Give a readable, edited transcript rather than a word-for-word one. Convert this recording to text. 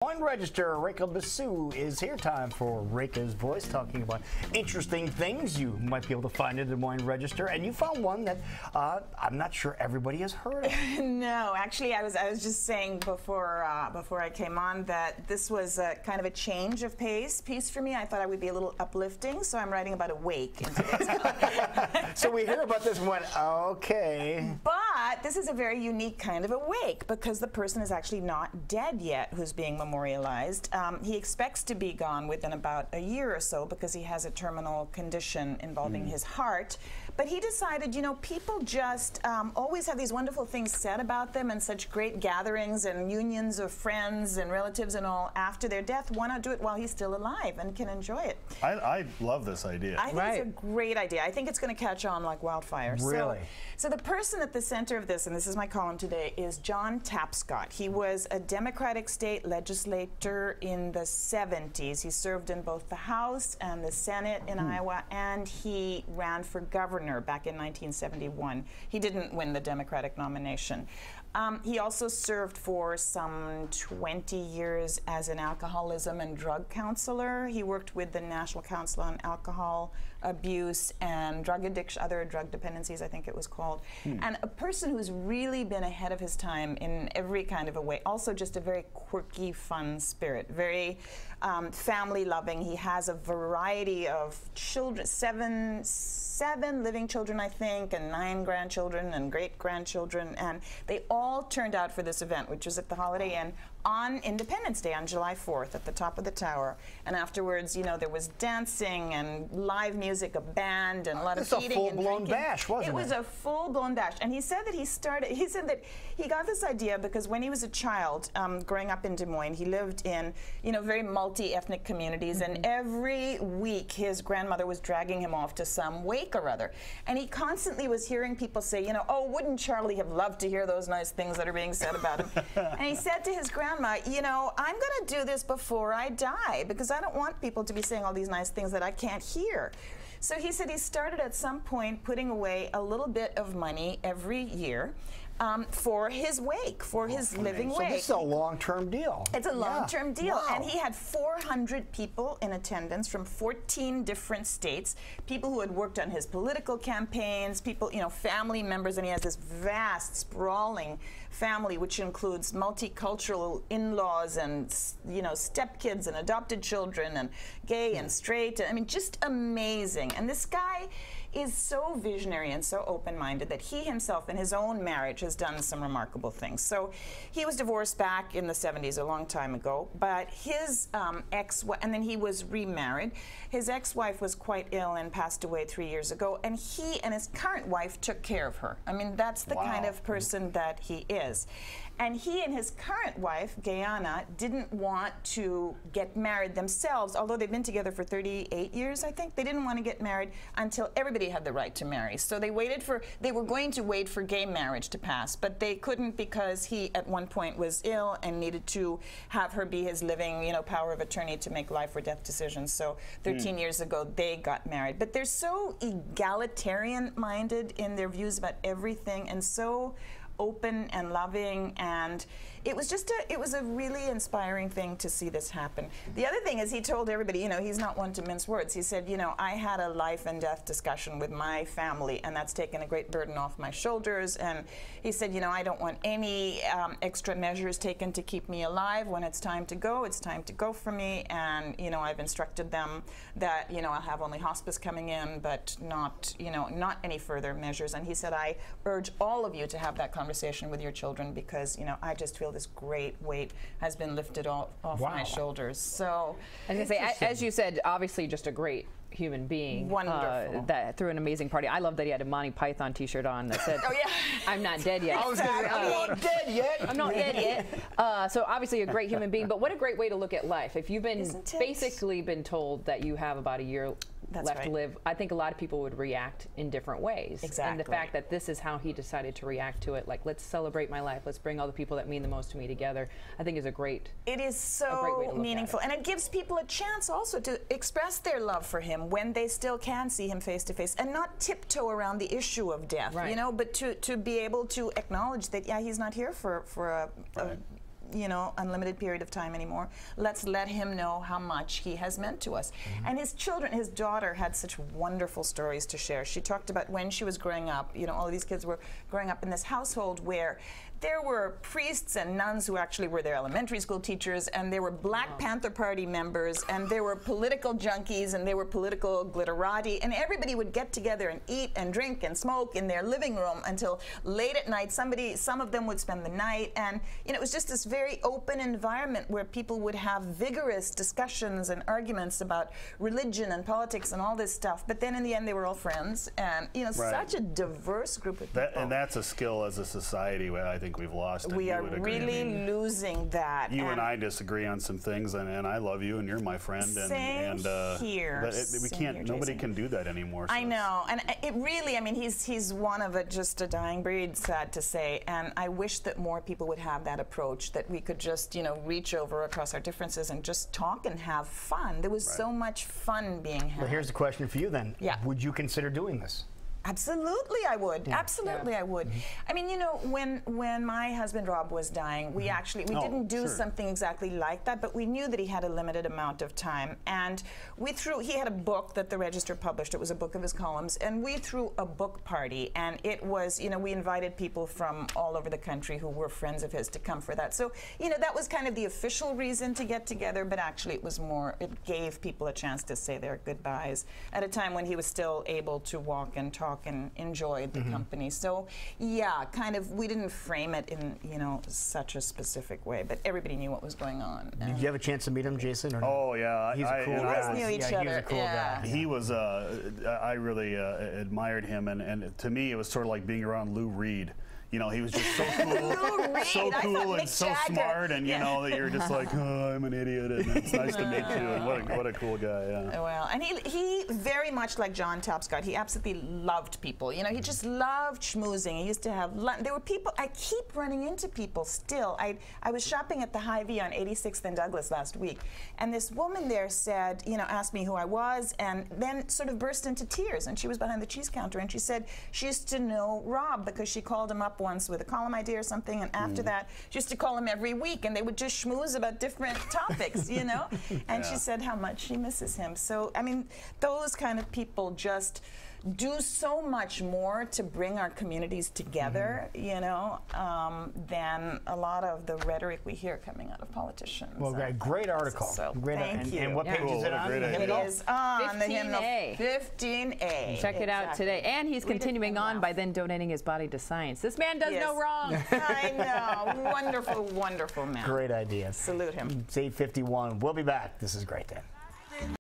Wine Register, Rekha Basu is here. Time for Rekha's Voice, talking about interesting things you might be able to find in the Wine Register. And you found one that I'm not sure everybody has heard of. No, actually, I was just saying before I came on that this was kind of a change of pace for me. I thought I would be a little uplifting, so I'm writing about a wake in today's So we hear about this one, okay. But this is a very unique kind of a wake because the person is actually not dead yet who's being memorialized. He expects to be gone within about a year or so because he has a terminal condition involving his heart. But he decided, you know, people just always have these wonderful things said about them and such great gatherings and unions of friends and relatives and all after their death. Why not do it while he's still alive and can enjoy it? I love this idea. I think it's a great idea. I think it's going to catch on like wildfire. Really? So the person at the center of this, and this is my column today, is John Tapscott. He was a Democratic state legislator in the 70s. He served in both the House and the Senate in Iowa, and he ran for governor back in 1971. He didn't win the Democratic nomination. He also served for some 20 years as an alcoholism and drug counselor. He worked with the National Council on Alcohol Abuse and Drug Addiction, other drug dependencies, I think it was called. And a person who's really been ahead of his time in every kind of a way. Also just a very quirky, fun spirit, very family loving. He has a variety of children, seven living children, I think, and 9 grandchildren and great-grandchildren, and they all turned out for this event, which was at the Holiday Inn on Independence Day on July 4th at the top of the tower. And afterwards, you know, there was dancing and live music, a band, and a lot of eating and drinking. It's a full-blown bash, wasn't it? It was a full-blown bash. And he said that he said that he got this idea because when he was a child, growing up in Des Moines, he lived in, you know, very multi-ethnic communities, and every week his grandmother was dragging him off to some wake or other. And he constantly was hearing people say, you know, oh, wouldn't Charlie have loved to hear those nice things that are being said about him? And he said to his grandma, you know, I'm going to do this before I die because I don't want people to be saying all these nice things that I can't hear. So he said he started at some point putting away a little bit of money every year for his wake, for his living wake. So this is a long-term deal. It's a long-term deal. Wow. And he had 400 people in attendance from 14 different states, people who had worked on his political campaigns, people, you know, family members, and he has this vast, sprawling family, which includes multicultural in-laws and, you know, stepkids and adopted children and gay and straight. I mean, just amazing. And this guy is so visionary and so open-minded that he himself in his own marriage has done some remarkable things. So he was divorced back in the 70s, a long time ago, but his and then he was remarried. His ex-wife was quite ill and passed away 3 years ago, and he and his current wife took care of her. I mean, that's the kind of person that he is. And he and his current wife, Guyana, didn't want to get married themselves, although they've been together for 38 years, I think. They didn't want to get married until everybody had the right to marry. So they were going to wait for gay marriage to pass, but they couldn't because he at one point was ill and needed to have her be his living, you know, power of attorney to make life or death decisions. So 13 years ago, they got married. But they're so egalitarian-minded in their views about everything and so open and loving, and it was just it was a really inspiring thing to see this happen. The other thing is he told everybody, you know, he's not one to mince words. He said, you know, I had a life and death discussion with my family, and that's taken a great burden off my shoulders. And he said, you know, I don't want any extra measures taken to keep me alive. When it's time to go, it's time to go for me. And, you know, I've instructed them that, you know, I'll have only hospice coming in, but not, you know, not any further measures. And he said, I urge all of you to have that conversation with your children because, you know, I just feel this great weight has been lifted off my shoulders. So, I was going to say, as you said, obviously just a great human being. Wonderful. That threw an amazing party. I love that he had a Monty Python t-shirt on that said, oh, yeah. I'm not dead yet. I was going to say, I'm not dead yet. I'm not dead yet. So obviously a great human being, but what a great way to look at life. If you've been basically been told that you have about a year left to live, I think a lot of people would react in different ways. Exactly. And the fact that this is how he decided to react to it, like, let's celebrate my life, let's bring all the people that mean the most to me together, I think is a great It is so meaningful. And it gives people a chance also to express their love for him when they still can see him face to face and not tiptoe around the issue of death, you know, but to be able to acknowledge that, yeah, he's not here for a unlimited period of time anymore. Let's let him know how much he has meant to us. And his children, his daughter had such wonderful stories to share. She talked about when she was growing up, all of these kids were growing up in this household where there were priests and nuns who actually were their elementary school teachers, and there were Black Panther Party members, and there were political junkies, and there were political glitterati, and everybody would get together and eat and drink and smoke in their living room until late at night. Some of them would spend the night, and it was just this very open environment where people would have vigorous discussions and arguments about religion and politics and all this stuff. But then in the end, they were all friends, and such a diverse group of people. And that's a skill as a society where I think we've lost. We are really losing that. You and I disagree on some things, and I love you, and you're my friend. Same here. But we can't. Nobody can do that anymore. So I know, and it really. I mean, he's one of just a dying breed, sad to say. And I wish that more people would have that approach. That we could just reach over across our differences and just talk and have fun. There was so much fun being had. Well, here's the question for you then. Yeah. Would you consider doing this? Absolutely, I would. Yeah. Absolutely, I would. I mean, when my husband Rob was dying, we didn't do something exactly like that, but we knew that he had a limited amount of time, and he had a book that the Register published. It was a book of his columns, and we threw a book party, and it was, we invited people from all over the country who were friends of his to come for that. So, that was kind of the official reason to get together, but actually it was more, it gave people a chance to say their goodbyes at a time when he was still able to walk and talk and enjoyed the company. So yeah, kind of, we didn't frame it in such a specific way, but everybody knew what was going on. Did you have a chance to meet him, Jason? Or oh yeah, he's a cool guy. You guys knew each other. He was a cool guy. He was. I really admired him, and to me, it was sort of like being around Lou Reed. He was just so cool, and so smart, and that you're just like, oh, I'm an idiot, and it's nice to meet you, and what a cool guy, yeah. Well, and he very much like John Tapscott, he absolutely loved people. He just loved schmoozing. He used to have lunch. There were people, I keep running into people still. I was shopping at the Hy-Vee on 86th and Douglas last week, and this woman there said, asked me who I was, and then sort of burst into tears, and she was behind the cheese counter, and she said she used to know Rob because she called him up once with a column idea or something, and after that she used to call him every week, and they would just schmooze about different topics, and she said how much she misses him. So I mean, those kind of people just do so much more to bring our communities together, than a lot of the rhetoric we hear coming out of politicians. Well, great article. So, thank you. And what page is it on? It is on 15A. 15A. Check it out today. And he's continuing on by then donating his body to science. This man does no wrong. I know. Wonderful, wonderful man. Great idea. Salute him. It's 8:51. We'll be back. This is Great Then.